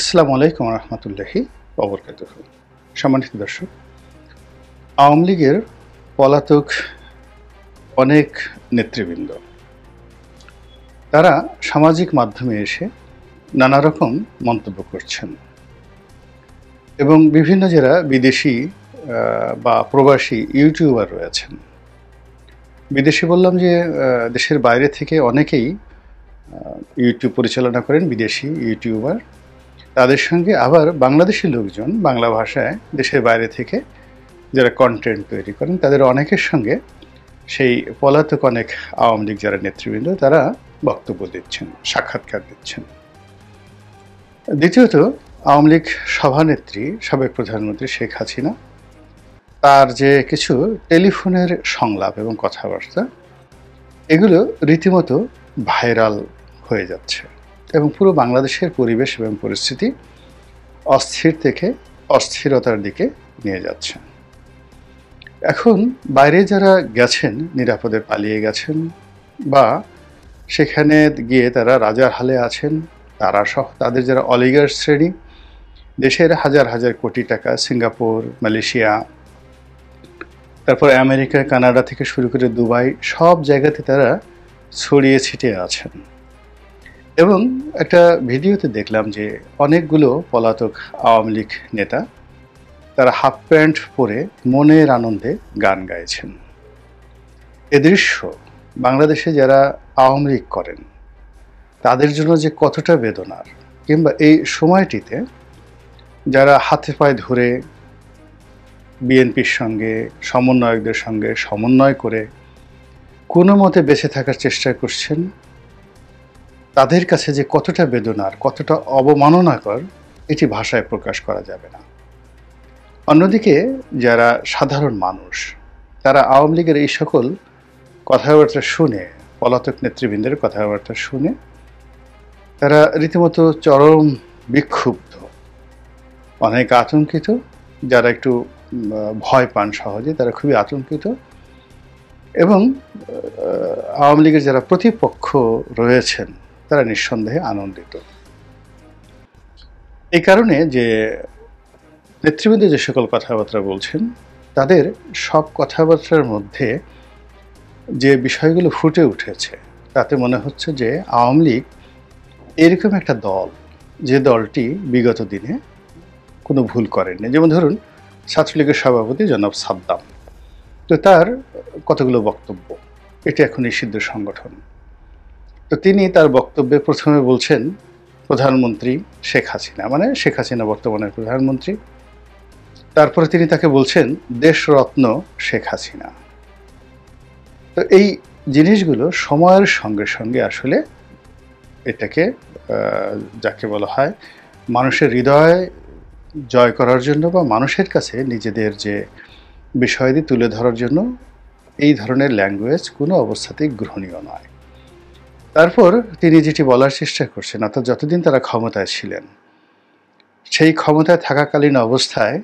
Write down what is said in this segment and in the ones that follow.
আসসালামু আলাইকুম রহমতুল্লাহি ওবরকাতুহ। সম্মানিত দর্শক, আওয়ামী লীগের পলাতক অনেক নেতৃবৃন্দ তারা সামাজিক মাধ্যমে এসে নানা রকম মন্তব্য করছেন এবং বিভিন্ন যারা বিদেশি বা প্রবাসী ইউটিউবার রয়েছেন। বিদেশি বললাম যে দেশের বাইরে থেকে অনেকেই ইউটিউব পরিচালনা করেন, বিদেশি ইউটিউবার। তাদের সঙ্গে আবার বাংলাদেশি লোকজন বাংলা ভাষায় দেশের বাইরে থেকে যারা কন্টেন্ট তৈরি করেন তাদের অনেকের সঙ্গে সেই পলাতক অনেক আওয়ামী লীগ যারা নেতৃবৃন্দ তারা বক্তব্য দিচ্ছেন, সাক্ষাৎকার দিচ্ছেন। দ্বিতীয়ত, আওয়ামী লীগ সভানেত্রী সাবেক প্রধানমন্ত্রী শেখ হাসিনা তার যে কিছু টেলিফোনের সংলাপ এবং কথাবার্তা, এগুলো রীতিমতো ভাইরাল হয়ে যাচ্ছে এবং পুরো বাংলাদেশের পরিবেশ এবং পরিস্থিতি অস্থির থেকে অস্থিরতার দিকে নিয়ে যাচ্ছে। এখন বাইরে যারা গেছেন, নিরাপদে পালিয়ে গেছেন বা সেখানে গিয়ে তারা রাজার হালে আছেন, তারা সহ তাদের যারা অলিগার শ্রেণী, দেশের হাজার হাজার কোটি টাকা সিঙ্গাপুর, মালয়েশিয়া, তারপর আমেরিকা, কানাডা থেকে শুরু করে দুবাই, সব জায়গাতে তারা ছড়িয়ে ছিটিয়ে আছেন। এবং একটা ভিডিওতে দেখলাম যে অনেকগুলো পলাতক আওয়ামী লীগ নেতা তারা হাফ প্যান্ট পরে মনের আনন্দে গান গাইছেন। এ দৃশ্য বাংলাদেশে যারা আওয়ামী লীগ করেন তাদের জন্য যে কতটা বেদনার, কিংবা এই সময়টিতে যারা হাতে পায়ে ধরে বিএনপির সঙ্গে সমন্বয়কদের সঙ্গে সমন্বয় করে কোনো মতে বেঁচে থাকার চেষ্টা করছেন, তাদের কাছে যে কতটা বেদনার, কতটা অবমাননাকর, এটি ভাষায় প্রকাশ করা যাবে না। অন্যদিকে যারা সাধারণ মানুষ তারা আওয়ামী লীগের এই সকল কথাবার্তা শুনে, পলাতক নেতৃবৃন্দের কথাবার্তা শুনে তারা রীতিমতো চরম বিক্ষুব্ধ, অনেক আতঙ্কিত। যারা একটু ভয় পান সহজে তারা খুবই আতঙ্কিত এবং আওয়ামী লীগের যারা প্রতিপক্ষ রয়েছেন তারা নিঃসন্দেহে আনন্দিত। এই কারণে যে নেতৃবৃন্দ যে সকল কথাবার্তা বলছেন তাদের সব কথাবার্তার মধ্যে যে বিষয়গুলো ফুটে উঠেছে তাতে মনে হচ্ছে যে আওয়ামী লীগ এরকম একটা দল, যে দলটি বিগত দিনে কোনো ভুল করেননি। যেমন ধরুন ছাত্রলীগের সভাপতি জনাব সাদ্দাম, তো তার কতগুলো বক্তব্য, এটি এখন নিষিদ্ধ সংগঠন। তো তিনি তার বক্তব্যে প্রথমে বলছেন প্রধানমন্ত্রী শেখ হাসিনা, মানে শেখ হাসিনা বর্তমানের প্রধানমন্ত্রী। তারপরে তিনি তাকে বলছেন দেশরত্ন শেখ হাসিনা। তো এই জিনিসগুলো সময়ের সঙ্গে সঙ্গে আসলে এটাকে যাকে বলা হয় মানুষের হৃদয় জয় করার জন্য বা মানুষের কাছে নিজেদের যে বিষয়াদি তুলে ধরার জন্য এই ধরনের ল্যাঙ্গুয়েজ কোনো অবস্থাতেই গ্রহণীয় নয়। তারপর তিনি যেটি বলার চেষ্টা করছেন, অর্থাৎ যতদিন তারা ক্ষমতায় ছিলেন সেই ক্ষমতায় থাকাকালীন অবস্থায়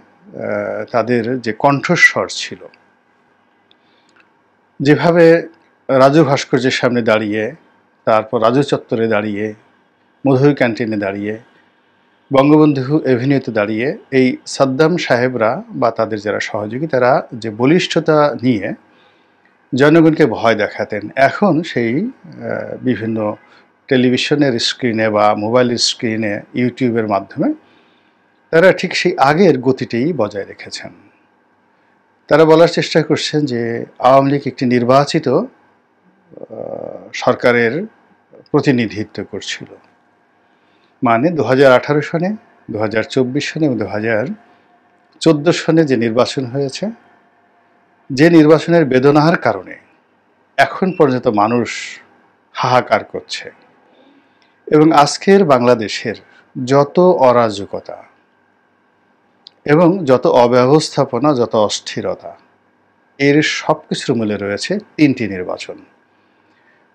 তাদের যে কণ্ঠস্বর ছিল, যেভাবে রাজু ভাস্কর্যের সামনে দাঁড়িয়ে, তারপর রাজু চত্বরে দাঁড়িয়ে, মধুর ক্যান্টিনে দাঁড়িয়ে, বঙ্গবন্ধু এভিনিউতে দাঁড়িয়ে এই সাদ্দাম সাহেবরা বা তাদের যারা সহযোগী তারা যে বলিষ্ঠতা নিয়ে জনগণকে ভয় দেখাতেন, এখন সেই বিভিন্ন টেলিভিশনের স্ক্রিনে বা মোবাইলের স্ক্রিনে, ইউটিউবের মাধ্যমে তারা ঠিক সেই আগের গতিটাই বজায় রেখেছেন। তারা বলার চেষ্টা করছেন যে আওয়ামী লীগ একটি নির্বাচিত সরকারের প্রতিনিধিত্ব করছিল, মানে 2018 সনে, 2024 সনে এবং 2014 সনে যে নির্বাচন হয়েছে, যে নির্বাচনের বেদনার কারণে এখন পর্যন্ত মানুষ হাহাকার করছে এবং আজকের বাংলাদেশের যত অরাজকতা এবং যত অব্যবস্থাপনা, যত অস্থিরতা, এর সব কিছুর মূলে রয়েছে তিনটি নির্বাচন: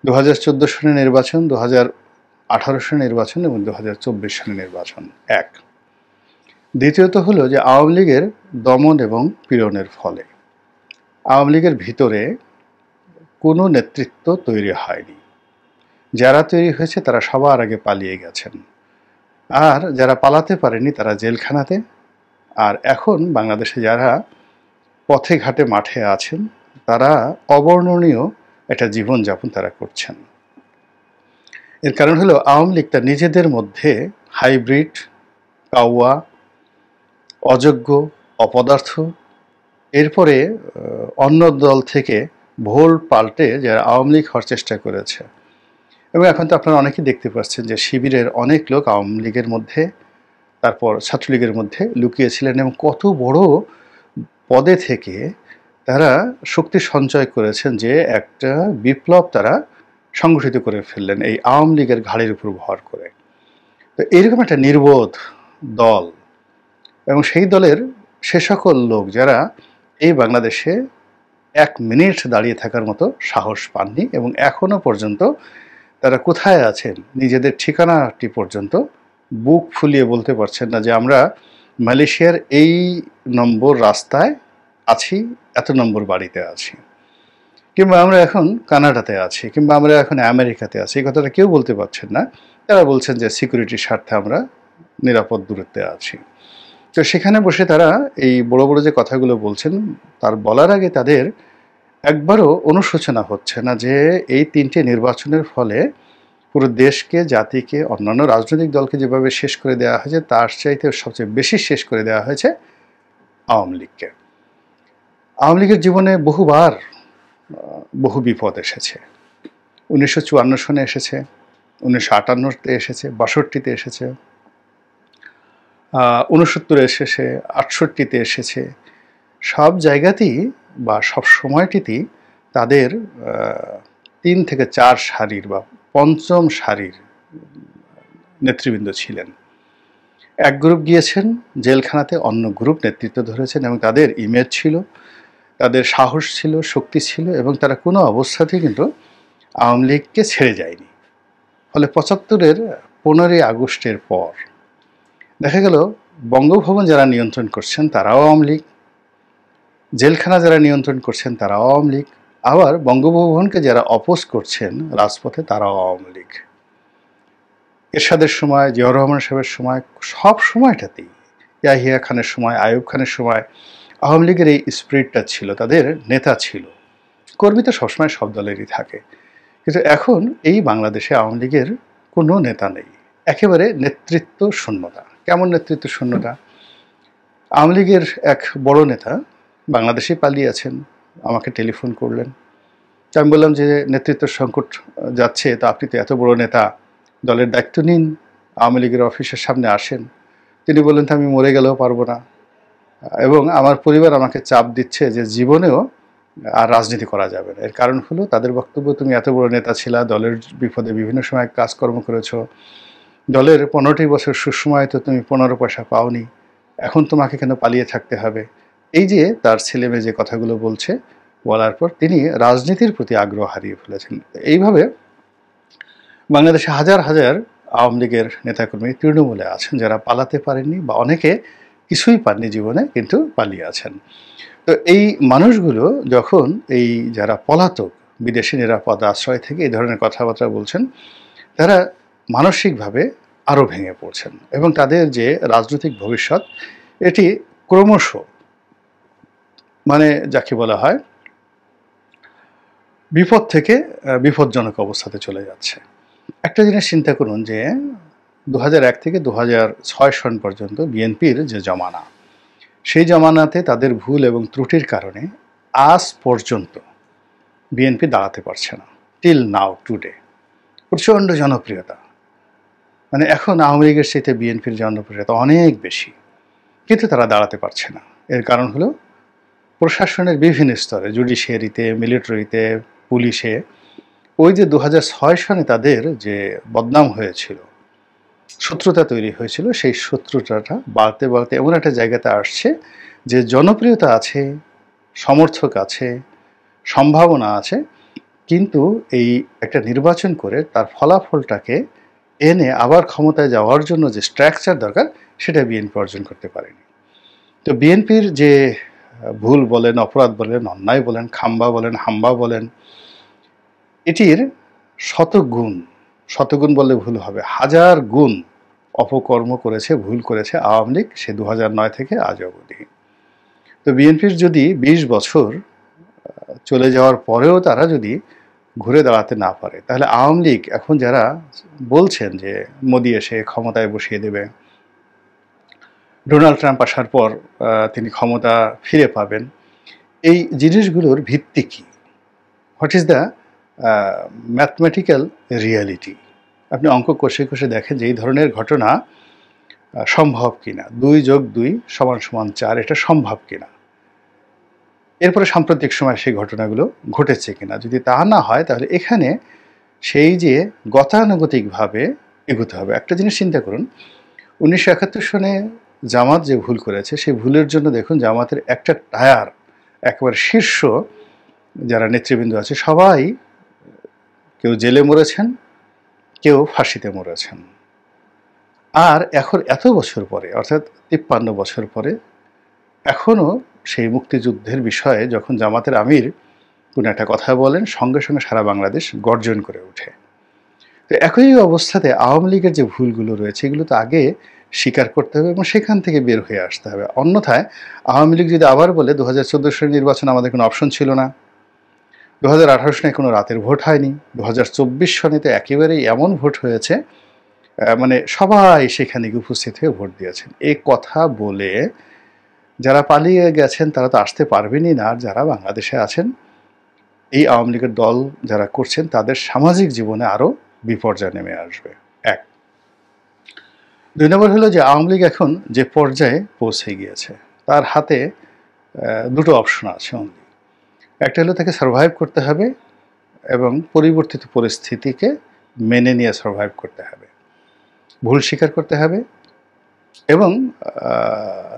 2014 সনের নির্বাচন, 2018 সনের নির্বাচন এবং 2024 সনের নির্বাচন। এক। দ্বিতীয়ত হলো যে আওয়ামী লীগের দমন এবং পীড়নের ফলে আওয়ামী লীগের ভিতরে কোনো নেতৃত্ব তৈরি হয়নি। যারা তৈরি হয়েছে তারা সবার আগে পালিয়ে গেছেন। আর যারা পালাতে পারেনি তারা জেলখানাতে। আর এখন বাংলাদেশে যারা পথে ঘাটে মাঠে আছেন তারা অবর্ণনীয় একটা জীবনযাপন তারা করছেন। এর কারণ হলো আওয়ামী লীগ তার নিজেদের মধ্যে হাইব্রিড, কাউয়া, অযোগ্য, অপদার্থ, এরপরে অন্য দল থেকে ভোল পাল্টে যারা আওয়ামী লীগ হওয়ার চেষ্টা করেছে। এবং এখন তো আপনারা অনেকেই দেখতে পাচ্ছেন যে শিবিরের অনেক লোক আওয়ামী লীগের মধ্যে, তারপর ছাত্রলীগের মধ্যে লুকিয়েছিলেন এবং কত বড় পদে থেকে তারা শক্তি সঞ্চয় করেছেন যে একটা বিপ্লব তারা সংগঠিত করে ফেললেন এই আওয়ামী লীগের ঘাড়ের উপর ভর করে। তো এইরকম একটা নির্বোধ দল এবং সেই দলের সে সকল লোক যারা এই বাংলাদেশে 1 মিনিট দাঁড়িয়ে থাকার মতো সাহস পাননি এবং এখনো পর্যন্ত তারা কোথায় আছেন নিজেদের ঠিকানাটি পর্যন্ত বুক ফুলিয়ে বলতে পারছেন না যে আমরা মালয়েশিয়ার এই নম্বর রাস্তায় আছি, এত নম্বর বাড়িতে আছি, কিংবা আমরা এখন কানাডাতে আছি, কিংবা আমরা এখন আমেরিকাতে আছি। এই কথাটা কেউ বলতে পারছেন না। তারা বলছেন যে সিকিউরিটির স্বার্থে আমরা নিরাপদ দূরত্বে আছি। তো সেখানে বসে তারা এই বড় বড় যে কথাগুলো বলছেন তার বলার আগে তাদের একবারও অনুশোচনা হচ্ছে না যে এই 3টে নির্বাচনের ফলে পুরো দেশকে, জাতিকে, অন্যান্য রাজনৈতিক দলকে যেভাবে শেষ করে দেওয়া হয়েছে তার চাইতে সবচেয়ে বেশি শেষ করে দেওয়া হয়েছে আওয়ামী লীগকে। আওয়ামী লীগের জীবনে বহুবার বহু বিপদ এসেছে। 1954 সনে এসেছে, 1958-তে এসেছে, 62-তে এসেছে, 69-এ এসেছে, 68-তে এসেছে। সব জায়গাতেই বা সব সময়টিতেই তাদের 3 থেকে 4 সারির বা পঞ্চম সারির নেতৃবৃন্দ ছিলেন। এক গ্রুপ গিয়েছেন জেলখানাতে, অন্য গ্রুপ নেতৃত্ব ধরেছেন এবং তাদের ইমেজ ছিল, তাদের সাহস ছিল, শক্তি ছিল এবং তারা কোনো অবস্থাতেই কিন্তু আওয়ামী লীগকে ছেড়ে যায়নি। ফলে 75-এর 15ই আগস্টের পর দেখা গেল বঙ্গভবন যারা নিয়ন্ত্রণ করছেন তারাও আওয়ামী লীগ, জেলখানা যারা নিয়ন্ত্রণ করছেন তারাও আওয়ামী লীগ, আবার বঙ্গভবনকে যারা অপোজ করছেন রাজপথে তারাও আওয়ামী লীগ। এরশাদের সময়, জিয়াউর রহমান সাহেবের সময়, সব সময়টাতেই, ইয়াহিয়া খানের সময়, আইয়ুব খানের সময় আওয়ামী লীগের এই স্পিরিটটা ছিল, তাদের নেতা ছিল। কর্মী তো সবসময় সব দলেরই থাকে, কিন্তু এখন এই বাংলাদেশে আওয়ামী লীগের কোনো নেতা নেই, একেবারে নেতৃত্ব শূন্যতা। কেমন নেতৃত্ব শূন্যতা? আওয়ামী লীগের এক বড় নেতা বাংলাদেশেই পালিয়ে আছেন, আমাকে টেলিফোন করলেন। আমি বললাম যে নেতৃত্ব সংকট যাচ্ছে, তো আপনি তো এত বড় নেতা, দলের দায়িত্ব নিন, আওয়ামী লীগের অফিসের সামনে আসেন। তিনি বললেন আমি মরে গেলেও পারবো না, এবং আমার পরিবার আমাকে চাপ দিচ্ছে যে জীবনেও আর রাজনীতি করা যাবে না। এর কারণ হলো তাদের বক্তব্য, তুমি এত বড় নেতা ছিলা, দলের বিপদে বিভিন্ন সময় কাজকর্ম করেছ, দলের 15টি বছর সুসময়ে তো তুমি 15 পয়সা পাওনি, এখন তোমাকে কেন পালিয়ে থাকতে হবে? এই যে তার ছেলেমেয়ে যে কথাগুলো বলছে, বলার পর তিনি রাজনীতির প্রতি আগ্রহ হারিয়ে ফেলেছেন। এইভাবে বাংলাদেশে হাজার হাজার আওয়ামী লীগের নেতাকর্মী তৃণমূলে আছেন যারা পালাতে পারেননি বা অনেকে কিছুই পাননি জীবনে, কিন্তু পালিয়ে আছেন। তো এই মানুষগুলো যখন এই যারা পলাতক, বিদেশি নিরাপদ আশ্রয় থেকে এই ধরনের কথাবার্তা বলছেন, তারা মানসিকভাবে আরও ভেঙে পড়ছেন এবং তাদের যে রাজনৈতিক ভবিষ্যৎ এটি ক্রমশ যাকে বলা হয় বিপদ থেকে বিপজ্জনক অবস্থাতে চলে যাচ্ছে। একটা জিনিস চিন্তা করুন যে 2001 থেকে 2006 সন পর্যন্ত বিএনপির যে জমানা, সেই জমানাতে তাদের ভুল এবং ত্রুটির কারণে আজ পর্যন্ত বিএনপি দাঁড়াতে পারছে না। টিল নাও টুডে প্রচণ্ড জনপ্রিয়তা, এখন আওয়ামী লীগের চাইতে বিএনপির জনপ্রিয়তা অনেক বেশি, কিন্তু তারা দাঁড়াতে পারছে না। এর কারণ হলো প্রশাসনের বিভিন্ন স্তরে, জুডিশিয়ারিতে, মিলিটারিতে, পুলিশে, ওই যে 2006 সনে তাদের যে বদনাম হয়েছিল, শত্রুতা তৈরি হয়েছিল, সেই শত্রুতাটা বাড়তে বাড়তে এমন একটা জায়গাতে আসছে যে জনপ্রিয়তা আছে, সমর্থক আছে, সম্ভাবনা আছে, কিন্তু এই একটা নির্বাচন করে তার ফলাফলটাকে এনে আবার ক্ষমতায় যাওয়ার জন্য যে স্ট্রাকচার দরকার সেটা বিএনপি অর্জন করতে পারেনি। তো বিএনপির যে ভুল বলেন, অপরাধ বলেন, অন্যায় বলেন, খাম্বা বলেন, হাম্বা বলেন, এটির শতগুণ বললে ভুল হবে, 1000 গুণ অপকর্ম করেছে, ভুল করেছে আওয়ামী লীগ সে 2009 থেকে আজ অবধি। তো বিএনপির যদি 20 বছর চলে যাওয়ার পরেও তারা যদি ঘুরে দাঁড়াতে না পারে, তাহলে আওয়ামী লীগ এখন যারা বলছেন যে মোদি এসে ক্ষমতায় বসিয়ে দেবে, ডোনাল্ড ট্রাম্প আসার পর তিনি ক্ষমতা ফিরে পাবেন, এই জিনিসগুলোর ভিত্তি কি? What is the mathematical reality? আপনি অঙ্ক কষে কষে দেখেন যে এই ধরনের ঘটনা সম্ভব কিনা, 2+2=4 এটা সম্ভব কিনা, এরপরে সাম্প্রতিক সময় সেই ঘটনাগুলো ঘটেছে কিনা। যদি তা না হয় তাহলে এখানে সেই যে গতানুগতিকভাবে এগোতে হবে। একটা জিনিস চিন্তা করুন, 1971 সনে জামাত যে ভুল করেছে সেই ভুলের জন্য দেখুন জামাতের একটা টায়ার একেবারে শীর্ষ যারা নেতৃবৃন্দ আছে সবাই কেউ জেলে মরেছেন, কেউ ফাঁসিতে মরেছেন। আর এখন এত বছর পরে, অর্থাৎ 53 বছর পরে এখনও সেই মুক্তিযুদ্ধের বিষয়ে যখন জামাতের আমির কোনো একটা কথা বলেন, সঙ্গে সঙ্গে সারা বাংলাদেশ গর্জন করে ওঠে। তো একই অবস্থাতে আওয়ামী লীগের যে ভুলগুলো রয়েছে এগুলো তো আগে স্বীকার করতে হবে এবং সেখান থেকে বের হয়ে আসতে হবে। অন্যথায় আওয়ামী লীগ যদি আবার বলে 2014 সালের নির্বাচন আমাদের কোনো অপশন ছিল না, 2018 সনে কোনো রাতের ভোট হয়নি, 2024 সনে তো একেবারেই এমন ভোট হয়েছে মানে সবাই সেখানে গিয়ে উপস্থিত হয়ে ভোট দিয়েছেন, এই কথা বলে যারা পালিয়ে গেছেন তারা তো আসতে পারবেনই না। আর যারা বাংলাদেশে আছেন, এই আওয়ামী লীগের দল যারা করছেন তাদের সামাজিক জীবনে আরও বিপর্যয় নেমে আসবে। 1। 2 নম্বর হলো যে আওয়ামী লীগ এখন যে পর্যায়ে পৌঁছে গিয়েছে তার হাতে দুটো অপশন আছে অনলি। একটা হলো তাকে সারভাইভ করতে হবে এবং পরিবর্তিত পরিস্থিতিকে মেনে নিয়ে সারভাইভ করতে হবে, ভুল স্বীকার করতে হবে এবং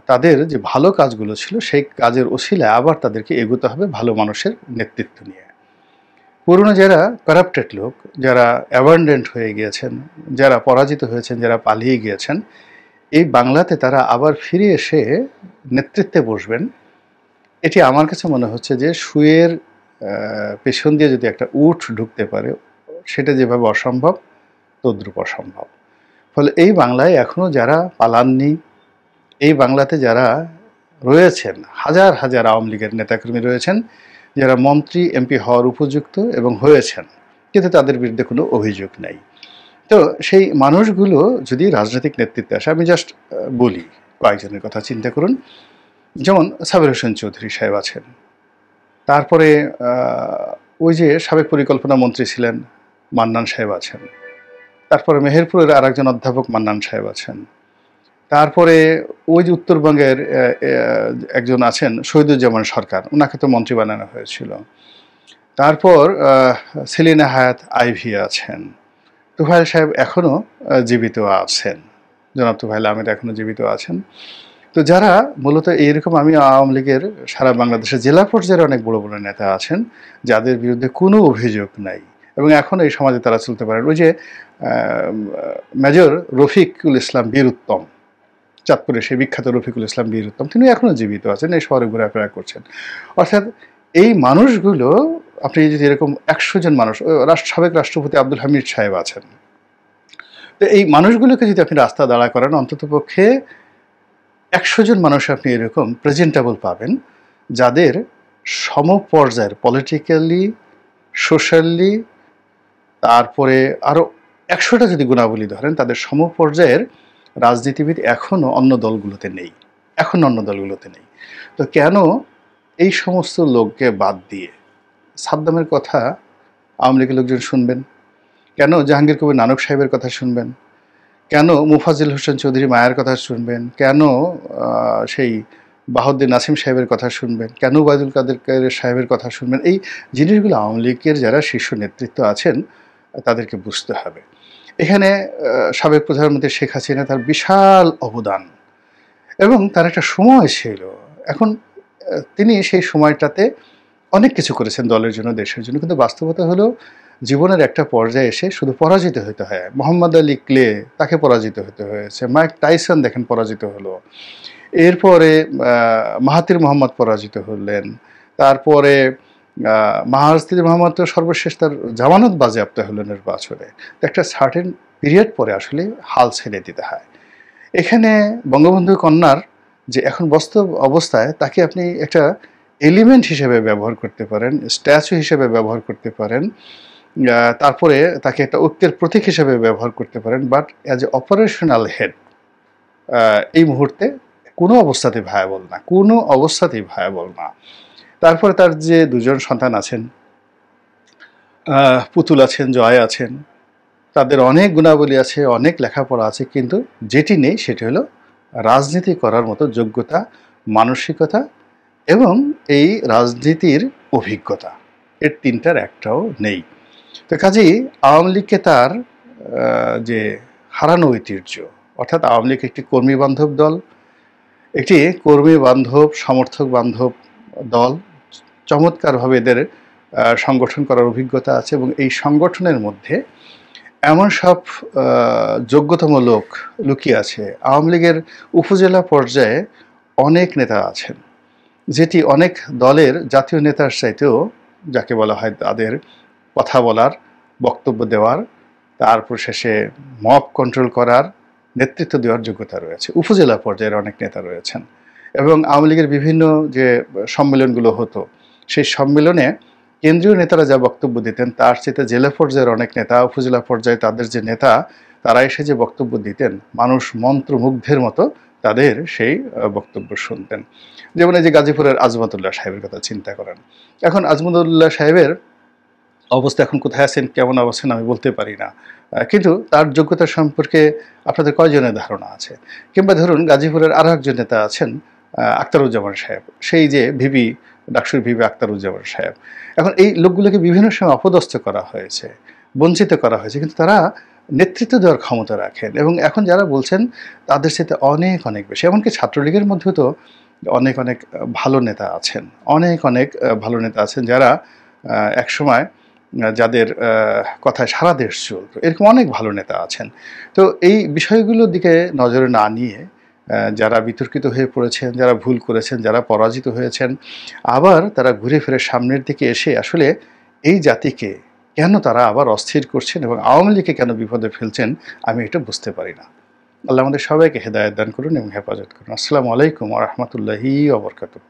তাদের যে ভালো কাজগুলো ছিল সেই কাজের ওসিলায় আবার তাদেরকে এগোতে হবে ভালো মানুষের নেতৃত্ব নিয়ে। পুরনো যারা কারাপ্টেড লোক, যারা অ্যাবান্ডেন্ট হয়ে গিয়েছেন, যারা পরাজিত হয়েছেন, যারা পালিয়ে গিয়েছেন, এই বাংলাতে তারা আবার ফিরে এসে নেতৃত্বে বসবেন। এটি আমার কাছে মনে হচ্ছে যে সুয়ের পেছন দিয়ে যদি একটা উট ঢুকতে পারে সেটা যেভাবে অসম্ভব তদ্রূপ অসম্ভব। ফলে এই বাংলায় এখনও যারা পালাননি, এই বাংলাতে যারা রয়েছেন, হাজার হাজার আওয়ামী লীগের নেতাকর্মী রয়েছেন যারা মন্ত্রী এমপি হওয়ার উপযুক্ত এবং হয়েছেন, কিন্তু তাদের বিরুদ্ধে কোনো অভিযোগ নাই। তো সেই মানুষগুলো যদি রাজনৈতিক নেতৃত্বে আসে, আমি জাস্ট বলি কয়েকজনের কথা চিন্তা করুন। যেমন সাবের হোসেন চৌধুরী সাহেব আছেন, তারপরে ওই যে সাবেক পরিকল্পনা মন্ত্রী ছিলেন মান্নান সাহেব আছেন, তারপরে মেহেরপুরের আরেকজন অধ্যাপক মান্নান সাহেব আছেন, তারপরে ওই যে উত্তরবঙ্গের একজন আছেন শহীদুজ্জামান সরকার, ওনাকে তো মন্ত্রী বানানো হয়েছিল। তারপর সেলিনা হায়াত আইভি আছেন, তুফাইল সাহেব এখনও জীবিত আছেন, জনাব তুফাইল আহমেদ এখনও জীবিত আছেন। তো যারা মূলত এইরকম, আমি আওয়ামী লীগের সারা বাংলাদেশের জেলা পর্যায়ের অনেক বড় বড় নেতা আছেন যাদের বিরুদ্ধে কোনো অভিযোগ নাই এবং এখন এই সমাজে তারা চলতে পারেন। ওই যে মেজর রফিকুল ইসলাম বীর উত্তম, চাঁদপুরে সেই বিখ্যাত রফিকুল ইসলাম বীর উত্তম, তিনি এখনও জীবিত আছেন, এই শহরে ঘোরাফেরা করছেন। অর্থাৎ এই মানুষগুলো, আপনি যদি এরকম 100 জন মানুষ, সাবেক রাষ্ট্রপতি আব্দুল হামিদ সাহেব আছেন, তো এই মানুষগুলোকে যদি আপনি রাস্তা দাঁড়া করেন, অন্ততপক্ষে 100 জন মানুষ আপনি এরকম প্রেজেন্টেবল পাবেন যাদের সমপর্যায়ের পলিটিক্যালি, সোশ্যালি, তারপরে আরও 100টা যদি গুণাবলী ধরেন, তাদের সমপর্যায়ের রাজনীতিবিদ এখনও অন্য দলগুলোতে নেই, তো কেন এই সমস্ত লোককে বাদ দিয়ে সাদ্দামের কথা আওয়ামী লীগের লোকজন শুনবেন? কেন জাহাঙ্গীর কবির নানক সাহেবের কথা শুনবেন? কেন মুফাজ্জল হোসেন চৌধুরী মায়ের কথা শুনবেন? কেন সেই বাহাউদ্দিন নাসিম সাহেবের কথা শুনবেন? কেন ওবায়দুল কাদের সাহেবের কথা শুনবেন? এই জিনিসগুলো আওয়ামী লীগের যারা শীর্ষ নেতৃত্ব আছেন তাদেরকে বুঝতে হবে। এখানে সাবেক প্রধানমন্ত্রী শেখ হাসিনা, তার বিশাল অবদান এবং তার একটা সময় ছিল, এখন তিনি সেই সময়টাতে অনেক কিছু করেছেন দলের জন্য, দেশের জন্য, কিন্তু বাস্তবতা হলো জীবনের একটা পর্যায়ে এসে শুধু পরাজিত হতে হয়। মোহাম্মদ আলী ক্লে, তাকে পরাজিত হতে হয়েছে। মাইক টাইসন দেখেন পরাজিত হলো, এরপরে মাহাতির মোহাম্মদ পরাজিত হলেন, তারপরে মাহাতির মোহাম্মদ তো সর্বশেষ তার জামানত বাজেয়াপ্ত হলো নির্বাচনে। একটা সার্টেন পিরিয়ড পরে আসলে হাল ছেড়ে দিতে হয়। এখানে বঙ্গবন্ধু কন্যার যে এখন বাস্তব অবস্থায় তাকে আপনি একটা এলিমেন্ট হিসেবে ব্যবহার করতে পারেন, স্ট্যাচু হিসেবে ব্যবহার করতে পারেন, তারপরে তাকে একটা ঐক্যের প্রতীক হিসেবে ব্যবহার করতে পারেন, but as a operational head এই মুহূর্তে কোনো অবস্থাতেই ভায়াবল না, কোনো অবস্থাতেই ভায়াবল না। তারপরে তার যে দুজন সন্তান আছেন, পুতুল আছেন, জয় আছেন, তাদের অনেক গুণাবলী আছে, অনেক লেখাপড়া আছে, কিন্তু যেটি নেই সেটি হলো রাজনীতি করার মতো যোগ্যতা, মানসিকতা এবং এই রাজনীতির অভিজ্ঞতা। এর তিনটার একটাও নেই। তো কাজেই আওয়ামী লীগকে তার যে হারানো ঐতিহ্য, অর্থাৎ আওয়ামী লীগ একটি কর্মী বান্ধব দল, একটি কর্মী বান্ধব সমর্থক বান্ধব দল, চমৎকারভাবে এদের সংগঠন করার অভিজ্ঞতা আছে এবং এই সংগঠনের মধ্যে এমন সব যোগ্যতম লোক লুকিয়ে আছে। আওয়ামী লীগের উপজেলা পর্যায়ে অনেক নেতা আছেন, যেটি অনেক দলের জাতীয় নেতার চাইতেও, যাকে বলা হয় তাদের কথা বলার, বক্তব্য দেওয়ার, তারপর শেষে মব কন্ট্রোল করার, নেতৃত্ব দেওয়ার যোগ্যতা রয়েছে। উপজেলা পর্যায়ের অনেক নেতা রয়েছেন এবং আওয়ামী লীগের বিভিন্ন যে সম্মেলনগুলো হতো, সেই সম্মেলনে কেন্দ্রীয় নেতারা যা বক্তব্য দিতেন তার চেয়ে জেলা পর্যায়ের অনেক নেতা, উপজেলা পর্যায়ে তাদের যে নেতা, তারা এসে যে বক্তব্য দিতেন, মানুষ মন্ত্রমুগ্ধের মতো তাদের সেই বক্তব্য শুনতেন। যেমন এই যে গাজীপুরের আজমতুল্লাহ সাহেবের কথা চিন্তা করেন। এখন আজমতুল্লাহ সাহেবের অবস্থা এখন কোথায় আছেন, কেমন অবস্থান আমি বলতে পারি না, কিন্তু তার যোগ্যতা সম্পর্কে আপনাদের কয়জনের ধারণা আছে? কিংবা ধরুন গাজীপুরের আরও একজন নেতা আছেন, আখতারুজ্জামান সাহেব, সেই যে ভিপি, ডাকসুর ভিপি আখতারুজ্জামান সাহেব। এখন এই লোকগুলোকে বিভিন্ন সময় অপদস্থ করা হয়েছে, বঞ্চিত করা হয়েছে, কিন্তু তারা নেতৃত্ব দেওয়ার ক্ষমতা রাখেন এবং এখন যারা বলছেন তাদের সাথে অনেক অনেক বেশি। এমনকি ছাত্রলীগের মধ্যেও তো অনেক অনেক ভালো নেতা আছেন, অনেক অনেক ভালো নেতা আছেন যারা একসময় যাদের কথায় সারা দেশ চলত, এরকম অনেক ভালো নেতা আছেন। তো এই বিষয়গুলোর দিকে নজরে না নিয়ে যারা বিতর্কিত হয়ে পড়েছেন, যারা ভুল করেছেন, যারা পরাজিত হয়েছেন, আবার তারা ঘুরে ফিরে সামনের দিকে এসে আসলে এই জাতিকে কেন তারা আবার অস্থির করছেন এবং আওয়ামী লীগকে কেন বিপদে ফেলছেন, আমি এটা বুঝতে পারি না। আল্লাহ আমাদের সবাইকে হেদায়েত দান করুন এবং হেফাজত করুন। আসসালামু আলাইকুম ওয়া রাহমাতুল্লাহি ওয়া বারাকাতুহু।